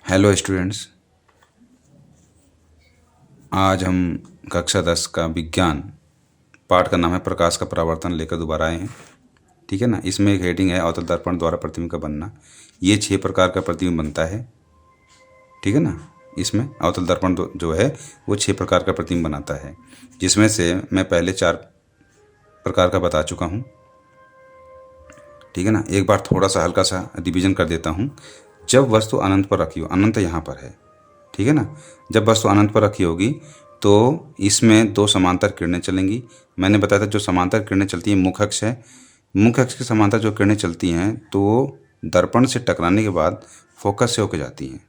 Hello students, आज हम कक्षा 10 का विज्ञान पाठ का नाम है प्रकाश का परावर्तन लेकर दोबारा आए हैं। ठीक है ना। इसमें एक हेडिंग है अवतल दर्पण द्वारा प्रतिबिंब का बनना। ये 6 प्रकार का प्रतिबिंब बनता है। ठीक है ना। इसमें अवतल दर्पण जो है वो 6 प्रकार का प्रतिबिंब बनाता है, जिसमें से मैं पहले 4 प्रकार का बता चुका हूँ। ठीक है ना। एक बार थोड़ा सा हल्का सा रिविजन कर देता हूँ। जब वस्तु अनंत पर रखी हो, अनंत यहाँ पर है, ठीक है ना। जब वस्तु अनंत पर रखी होगी तो इसमें 2 समांतर किरणें चलेंगी। मैंने बताया था जो समांतर किरणें चलती हैं मुख्य अक्ष है, मुख्य अक्ष के समांतर जो किरणें चलती हैं तो दर्पण से टकराने के बाद फोकस से होकर जाती हैं,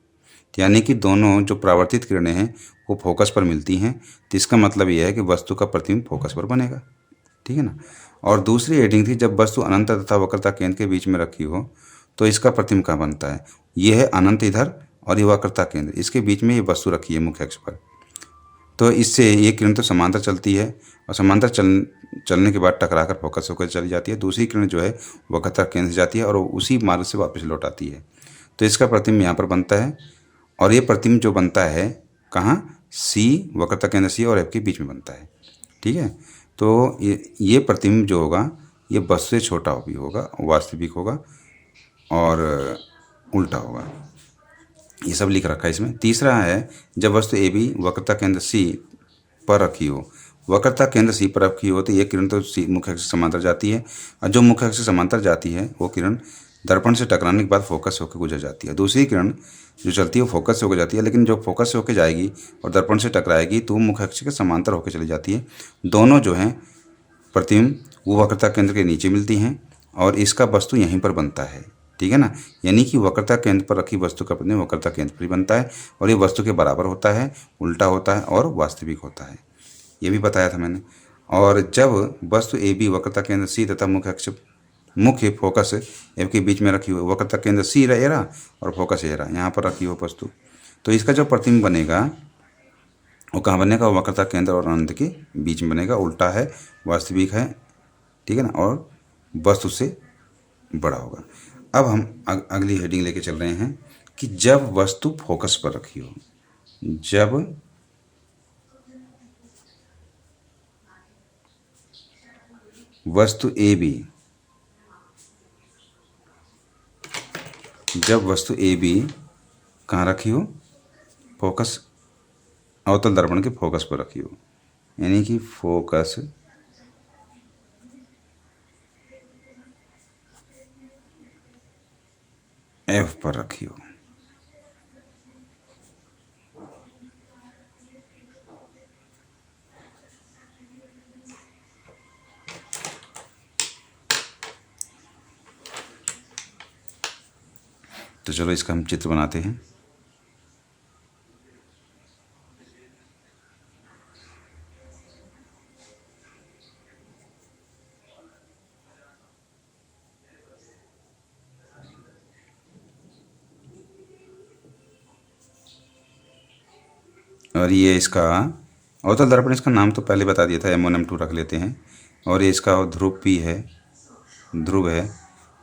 यानी कि दोनों जो परावर्तित किरणें हैं वो फोकस पर मिलती हैं। तो इसका मतलब यह है कि वस्तु का प्रतिबिंब फोकस पर बनेगा। ठीक है ना। और दूसरी हेडिंग थी जब वस्तु अनंत तथा वक्रता केंद्र के बीच में रखी हो तो इसका प्रतिबिंब कहाँ बनता है। यह है अनंत इधर और ये वक्रता केंद्र, इसके बीच में ये वस्तु रखी है मुख्य अक्ष पर। तो इससे ये किरण तो समांतर चलती है और समांतर चलने के बाद टकरा कर फोकस होकर चली जाती है। दूसरी किरण जो है वक्रता केंद्र से जाती है और उसी मार्ग से वापस लौट आती है। तो इसका प्रतिबिंब यहाँ पर बनता है और ये प्रतिबिंब जो बनता है कहाँ, सी, वक्रता केंद्र सी और एफ के बीच में बनता है। ठीक है। तो ये प्रतिबिंब जो होगा ये वस्तु से छोटा भी होगा, वास्तविक होगा और उल्टा होगा। ये सब लिख रखा है इसमें। तीसरा है जब वस्तु ए बी वक्रता केंद्र सी पर रखी हो, वक्रता केंद्र सी पर रखी हो तो ये किरण तो सी मुख्य अक्ष से समांतर जाती है और जो मुख्य अक्ष से समांतर जाती है वो किरण दर्पण से टकराने के बाद फोकस होकर गुजर जाती है। दूसरी किरण जो चलती है वो फोकस से होकर जाती है, लेकिन जो फोकस से होकर जाएगी और दर्पण से टकराएगी तो वो मुख्य अक्ष के समांतर होकर चली जाती है। दोनों जो हैं प्रतिबिंब वो वक्रता केंद्र के नीचे मिलती हैं और इसका वस्तु यहीं पर बनता है। ठीक है ना। यानी कि वक्रता केंद्र पर रखी वस्तु का प्रतिबिंब वक्रता केंद्र पर ही बनता है और ये वस्तु के बराबर होता है, उल्टा होता है और वास्तविक होता है। ये भी बताया था मैंने। और जब वस्तु ए बी वक्रता केंद्र सी तथा मुख्य फोकस एफ के बीच में रखी हो, वक्रता केंद्र सी ए रहा और फोकस ए रहा, यहाँ पर रखी हो वस्तु, तो इसका जो प्रतिबिंब बनेगा वो कहाँ बनेगा, वक्रता केंद्र और अनंत के बीच में बनेगा, उल्टा है, वास्तविक है। ठीक है ना। और वस्तु से बड़ा होगा। अब हम अगली हेडिंग लेके चल रहे हैं कि जब वस्तु फोकस पर रखी हो, जब वस्तु ए बी, जब वस्तु ए बी कहाँ रखी हो, फोकस अवतल दर्पण के फोकस पर रखी हो, यानी कि फोकस एफ पर रखी हो। तो चलो इसका हम चित्र बनाते हैं। और ये इसका अवतल दर्पण, इसका नाम तो पहले बता दिया था, M1 M2 रख लेते हैं। और ये इसका ध्रुव P है, ध्रुव है,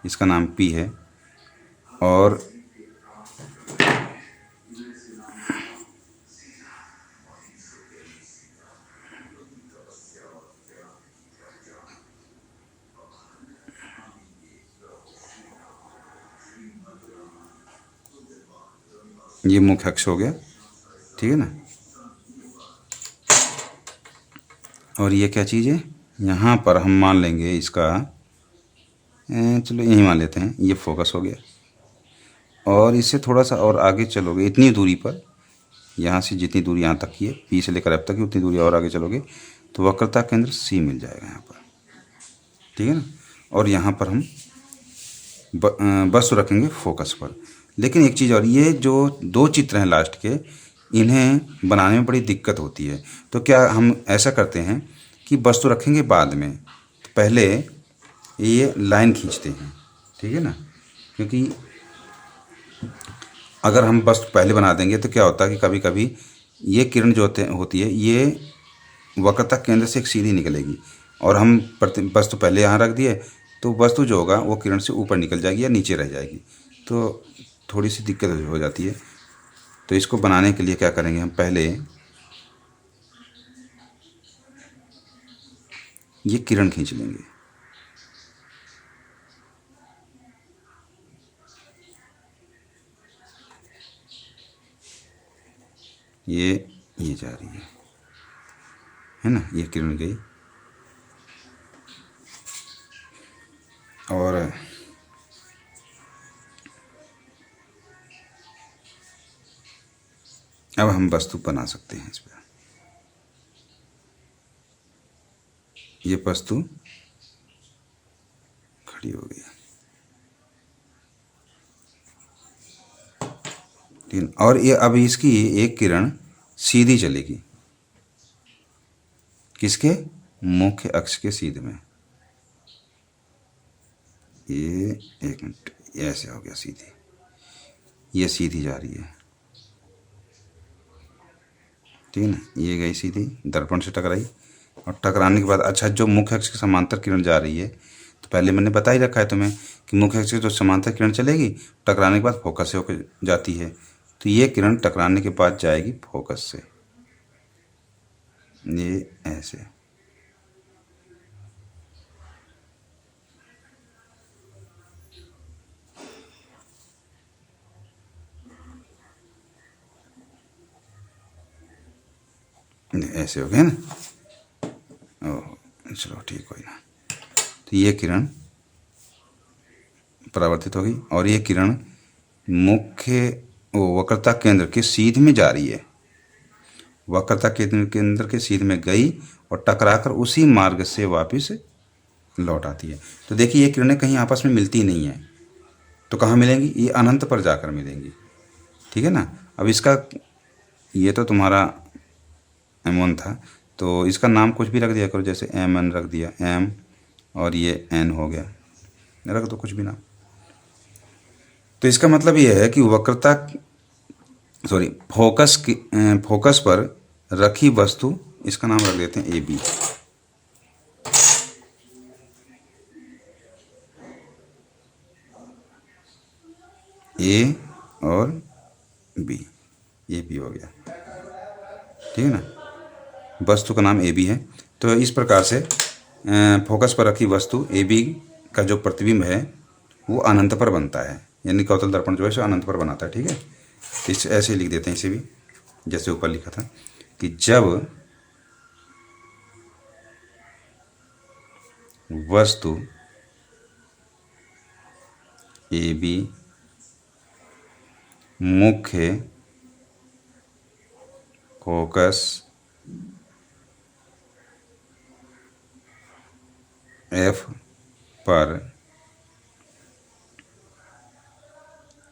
इसका नाम P है। और ये मुख्य अक्ष हो गया। ठीक है ना। और ये क्या चीज़ है, यहाँ पर हम मान लेंगे इसका, चलो यही मान लेते हैं, ये फोकस हो गया। और इससे थोड़ा सा और आगे चलोगे इतनी दूरी पर, यहाँ से जितनी दूरी यहाँ तक की है, पी से लेकर एफ तक की, उतनी दूरी और आगे चलोगे तो वक्रता केंद्र सी मिल जाएगा यहाँ पर। ठीक है ना। और यहाँ पर हम वस्तु रखेंगे फोकस पर। लेकिन एक चीज़ और, ये जो 2 चित्र हैं लास्ट के, इन्हें बनाने में बड़ी दिक्कत होती है। तो क्या हम ऐसा करते हैं कि वस्तु रखेंगे बाद में, तो पहले ये लाइन खींचते हैं। ठीक है ना। क्योंकि अगर हम वस्तु पहले बना देंगे तो क्या होता है कि कभी कभी ये किरण जो होती है ये वक्रता केंद्र से एक सीधी निकलेगी और हम वस्तु पहले यहाँ रख दिए तो वस्तु जो होगा वो किरण से ऊपर निकल जाएगी या नीचे रह जाएगी, तो थोड़ी सी दिक्कत हो जाती है। तो इसको बनाने के लिए क्या करेंगे हम, पहले ये किरण खींच लेंगे। ये जा रही है ना, ये किरण गई। और अब हम वस्तु बना सकते हैं इस पर। ये वस्तु खड़ी हो गई, ठीक है। और ये अब इसकी एक किरण सीधी चलेगी, किसके, मुख्य अक्ष के सीधे में। ये एक मिनट, ऐसे हो गया सीधी, ये सीधी जा रही है, ठीक है ना। ये गई सीधी, दर्पण से टकराई, और टकराने के बाद अच्छा जो मुख्य अक्ष के समांतर किरण जा रही है, तो पहले मैंने बता ही रखा है तुम्हें कि मुख्य अक्ष की जो समांतर किरण चलेगी, टकराने के बाद फोकस से होकर जाती है। तो ये किरण टकराने के बाद जाएगी फोकस से, ये ऐसे। ऐसे हो गया ना, ओह चलो ठीक, कोई ना। तो ये किरण परावर्तित होगी, और ये किरण मुख्य वक्रता केंद्र के सीध में जा रही है, वक्रता केंद्र के सीध में गई और टकराकर उसी मार्ग से वापस लौट आती है। तो देखिए ये किरणें कहीं आपस में मिलती नहीं है, तो कहाँ मिलेंगी, ये अनंत पर जाकर मिलेंगी, ठीक है ना। अब इसका, ये तो तुम्हारा M1 था, तो इसका नाम कुछ भी रख दिया करो, जैसे MN रख दिया, M, और ये N हो गया, रख दो कुछ भी नाम। तो इसका मतलब ये है कि वक्रता, सॉरी, फोकस पर रखी वस्तु, इसका नाम रख देते हैं AB। A और B, AB हो गया, ठीक है ना। वस्तु का नाम AB है। तो इस प्रकार से फोकस पर रखी वस्तु AB का जो प्रतिबिंब है वो अनंत पर बनता है, यानी कि अवतल दर्पण जो है सो अनंत पर बनाता है, ठीक है। तो इस ऐसे लिख देते हैं इसे भी, जैसे ऊपर लिखा था कि जब वस्तु AB मुख्य फोकस F पर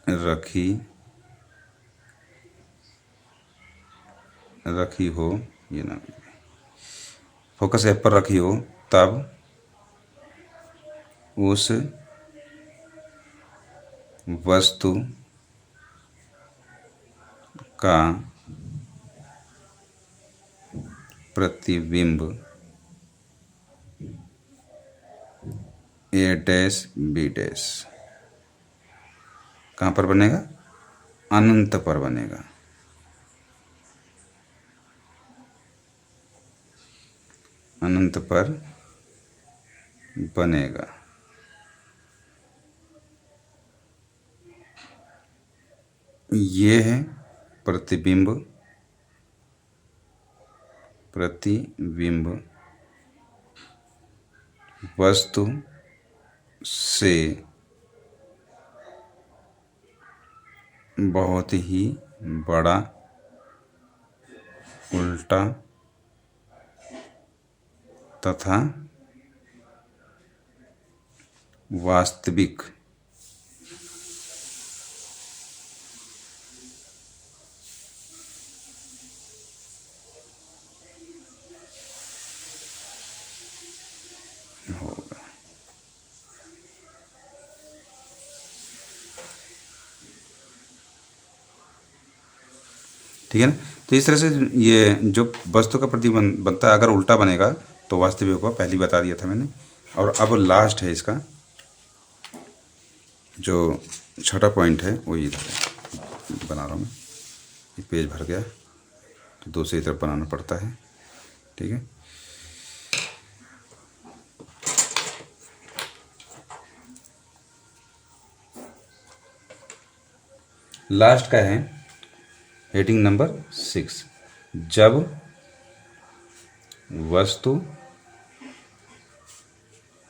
रखी हो, ये ना, फोकस F पर रखी हो, तब उस वस्तु का प्रतिबिंब A', B', कहाँ पर बनेगा, अनंत पर बनेगा, अनंत पर बनेगा। ये है प्रतिबिंब वस्तु से बहुत ही बड़ा, उल्टा तथा वास्तविक होगा। ठीक है ना। तो इस तरह से ये जो वस्तु का प्रतिबिंब बनता है, अगर उल्टा बनेगा तो वास्तविक होगा, पहले बता दिया था मैंने। और अब लास्ट है इसका जो छठा पॉइंट है, वो इधर है, बना रहा हूँ मैं, ये पेज भर गया तो दूसरी तरफ बनाना पड़ता है। ठीक है, लास्ट का है हेडिंग नंबर 6, जब वस्तु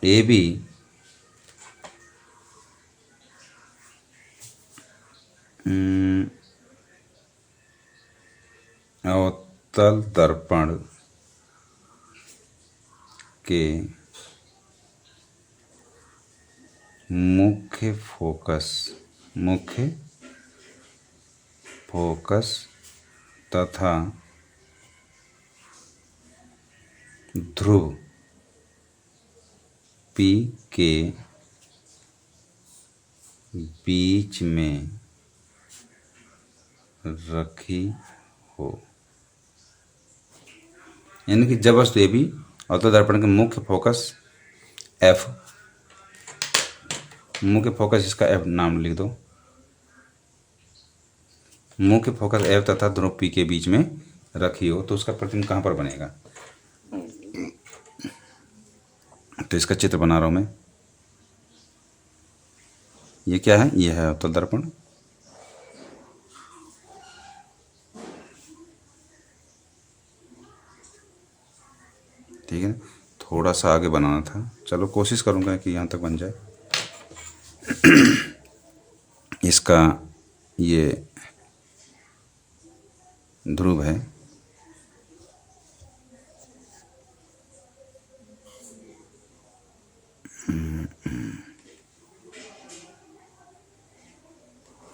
ए बी अवतल दर्पण के मुख्य फोकस तथा ध्रुव पी के बीच में रखी हो। यानी कि जब वस्तु ए बी अवतल दर्पण के मुख्य फोकस एफ, मुख्य फोकस इसका एफ नाम लिख दो, मुख्य फोकस एफ तथा ध्रुव पी के बीच में रखी हो, तो उसका प्रतिबिंब कहाँ पर बनेगा। तो इसका चित्र बना रहा हूं मैं। ये क्या है, ये है अवतल दर्पण। ठीक है, थोड़ा सा आगे बनाना था, चलो कोशिश करूंगा कि यहाँ तक बन जाए। इसका ये ध्रुव है,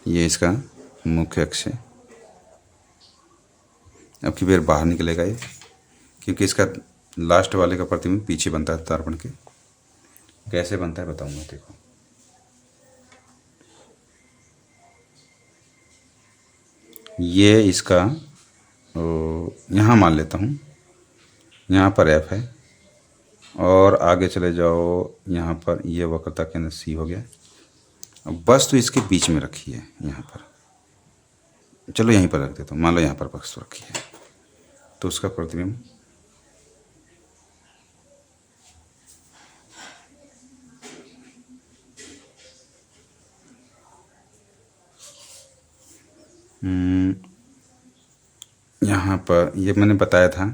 ये इसका मुख्य अक्ष है। अब की बार बाहर निकलेगा ये, क्योंकि इसका लास्ट वाले का प्रतिबिंब पीछे बनता है दर्पण के। कैसे बनता है बताऊंगा, देखो। ये इसका यहाँ मान लेता हूँ, यहाँ पर एफ है और आगे चले जाओ, यहाँ पर ये वक्रता केंद्र सी हो गया। अब वस्तु इसके बीच में रखी है यहाँ पर, चलो यहीं पर रख देता हूँ, मान लो यहाँ पर वस्तु रखी है, तो उसका प्रतिबिंब यहाँ पर, ये मैंने बताया था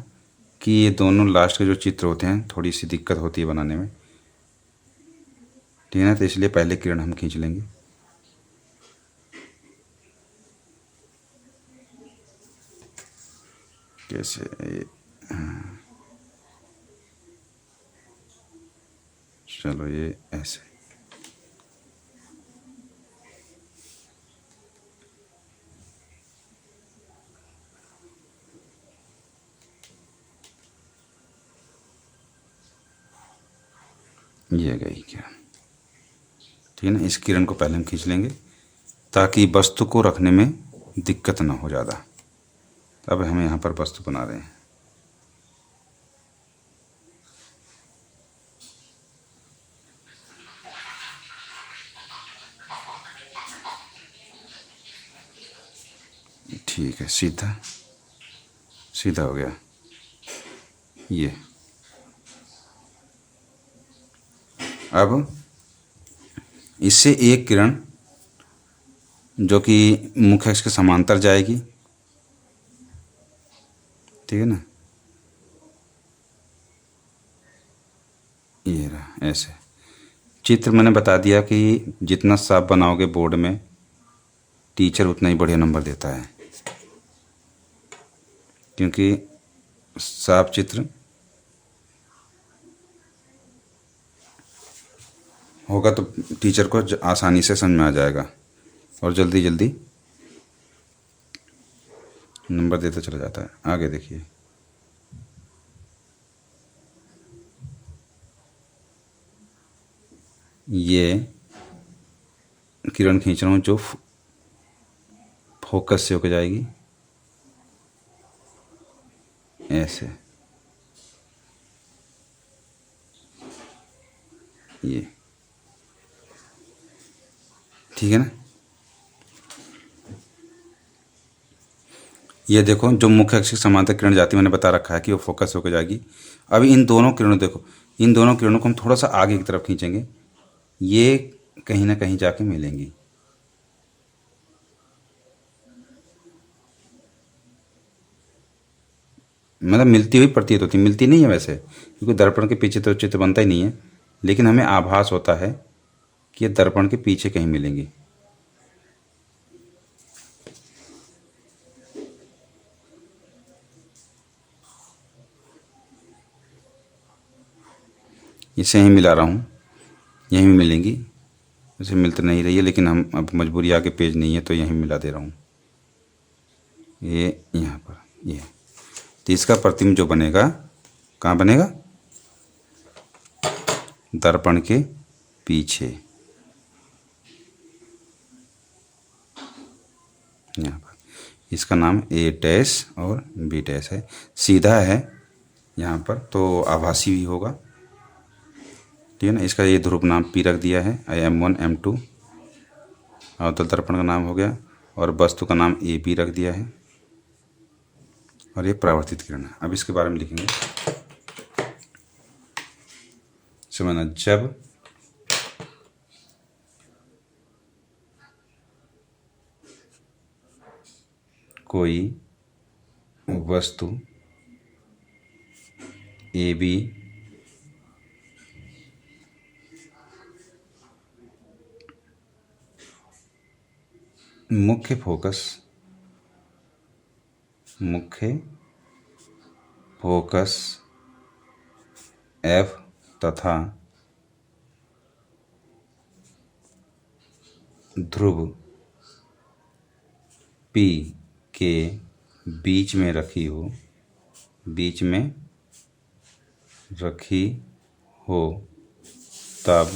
कि ये दोनों लास्ट के जो चित्र होते हैं थोड़ी सी दिक्कत होती है बनाने में। ठीक है ना, तो इसलिए पहले किरण हम खींच लेंगे। कैसे, चलो ये ऐसे, ये गई किरण। ठीक है ना, इस किरण को पहले हम खींच लेंगे ताकि वस्तु को रखने में दिक्कत ना हो ज़्यादा। अब हम यहाँ पर वस्तु बना रहे हैं। ठीक है, सीधा सीधा हो गया ये। अब इससे एक किरण जो कि मुख्य अक्ष के समांतर जाएगी, ठीक है ना, ये रहा ऐसे। चित्र मैंने बता दिया कि जितना साफ बनाओगे बोर्ड में, टीचर उतना ही बढ़िया नंबर देता है, क्योंकि साफ चित्र होगा तो टीचर को आसानी से समझ में आ जाएगा और जल्दी जल्दी नंबर देता चला जाता है। आगे देखिए, ये किरण खींच रहा हूँ जो फोकस से होकर जाएगी ऐसे, ये ठीक है ना। ये देखो जो मुख्य अक्ष की समांतर किरण जाती है, मैंने बता रखा है कि वो फोकस होकर जाएगी। अब इन दोनों किरणों, देखो इन दोनों किरणों को हम थोड़ा सा आगे की तरफ खींचेंगे, ये कहीं ना कहीं जाके मिलेंगी। मतलब मिलती हुई प्रतीत होती, मिलती नहीं है वैसे, क्योंकि दर्पण के पीछे तो चित्र बनता ही नहीं है, लेकिन हमें आभास होता है कि ये दर्पण के पीछे कहीं मिलेंगी। इसे यहीं मिला रहा हूँ, यहीं भी मिलेंगी। इसे मिल तो नहीं रही है, लेकिन हम अब मजबूरी आगे पेज नहीं है तो यहीं मिला दे रहा हूँ। ये यहाँ पर ये, तो इसका प्रतिबिंब जो बनेगा कहाँ बनेगा? दर्पण के पीछे, यहाँ पर। इसका नाम ए डैश और बी डैश है, सीधा है यहाँ पर तो आभासी भी होगा, ठीक है ना। इसका ये ध्रुव नाम पी रख दिया है, M1 M2 अवतल दर्पण का नाम हो गया, और वस्तु का नाम ए बी रख दिया है, और ये परावर्तित किरण है। अब इसके बारे में लिखेंगे। समझना, जब कोई वस्तु ए बी मुख्य फोकस F तथा ध्रुव P के बीच में रखी हो तब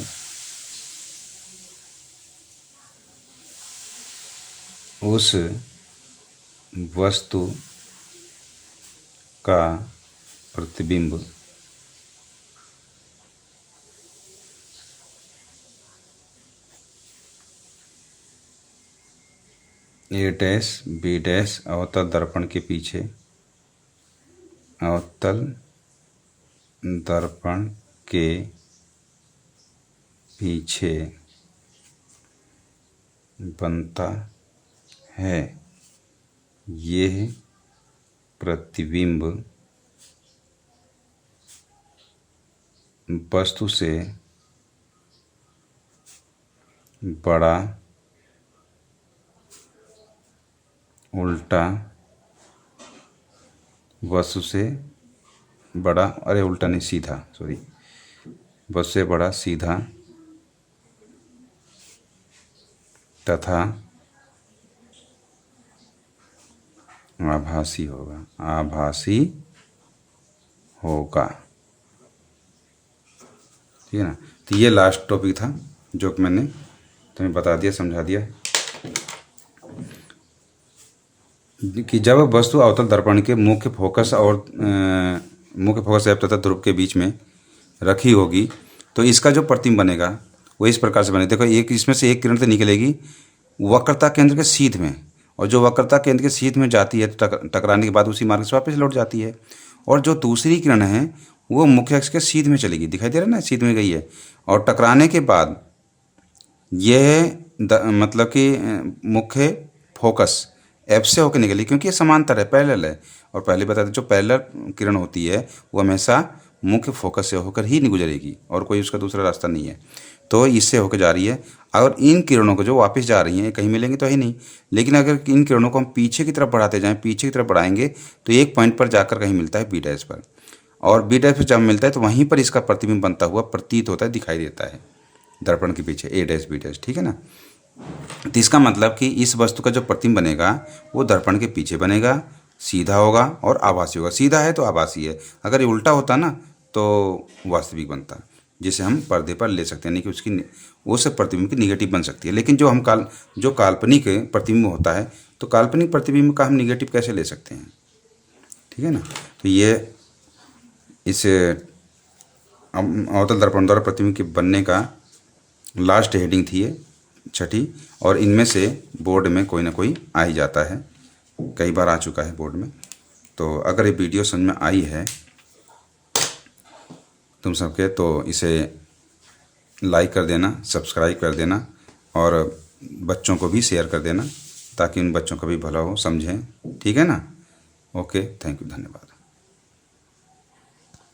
उस वस्तु का प्रतिबिंब ए डैश बी डैश अवतल दर्पण के पीछे, अवतल दर्पण के पीछे बनता है। यह प्रतिबिंब वस्तु से बड़ा, उल्टा, वस्तु से बड़ा, अरे उल्टा नहीं सीधा, सॉरी, वस्तु से बड़ा, सीधा तथा आभासी होगा, ठीक है ना। तो ये लास्ट टॉपिक था जो कि मैंने तुम्हें बता दिया, समझा दिया कि जब वस्तु अवतल दर्पण के मुख्य फोकस एफ तथा ध्रुव के बीच में रखी होगी तो इसका जो प्रतिबिंब बनेगा वो इस प्रकार से बनेगा। देखो, एक इसमें से एक किरण तो निकलेगी वक्रता केंद्र के सीध में, और जो वक्रता केंद्र के सीध में जाती है तो टकराने के बाद उसी मार्ग से वापस लौट जाती है, और जो दूसरी किरण है वो मुख्य अक्ष के सीध में चलेगी, दिखाई दे रहा है ना, सीध में गई है, और टकराने के बाद यह मतलब कि मुख्य फोकस एफ से होकर निकली, क्योंकि ये समांतर है, पैरेलल है। और पहले बता दें, जो पैरेलल किरण होती है वो हमेशा मुख्य फोकस से होकर ही गुजरेगी, और कोई उसका दूसरा रास्ता नहीं है, तो इससे होकर जा रही है। और इन किरणों को जो वापस जा रही हैं कहीं मिलेंगी तो है नहीं, लेकिन अगर इन किरणों को हम पीछे की तरफ बढ़ाते जाएं, पीछे की तरफ बढ़ाएंगे तो एक पॉइंट पर जाकर कहीं मिलता है बी डैश पर, और बी डैश पर जब मिलता है तो वहीं पर इसका प्रतिबिंब बनता हुआ प्रतीत होता है, दिखाई देता है दर्पण के पीछे, ए डैश बी डैश, ठीक है ना। तो इसका मतलब कि इस वस्तु का जो प्रतिबिंब बनेगा वो दर्पण के पीछे बनेगा, सीधा होगा और आभासी होगा। सीधा है तो आभासी है, अगर ये उल्टा होता ना तो वास्तविक बनता, जिसे हम पर्दे पर ले सकते हैं, नहीं कि उसकी उस प्रतिबिंब की निगेटिव बन सकती है। लेकिन जो काल्पनिक प्रतिबिंब होता है तो काल्पनिक प्रतिबिंब का हम निगेटिव कैसे ले सकते हैं, ठीक है ना। तो ये इस अवतल दर्पण द्वारा प्रतिबिंब के बनने का लास्ट हेडिंग थी ये, छठी, और इनमें से बोर्ड में कोई ना कोई आ ही जाता है, कई बार आ चुका है बोर्ड में। तो अगर ये वीडियो समझ में आई है तुम सबके, तो इसे लाइक कर देना, सब्सक्राइब कर देना और बच्चों को भी शेयर कर देना, ताकि उन बच्चों का भी भला हो, समझें। ठीक है ना? ओके, थैंक यू, धन्यवाद।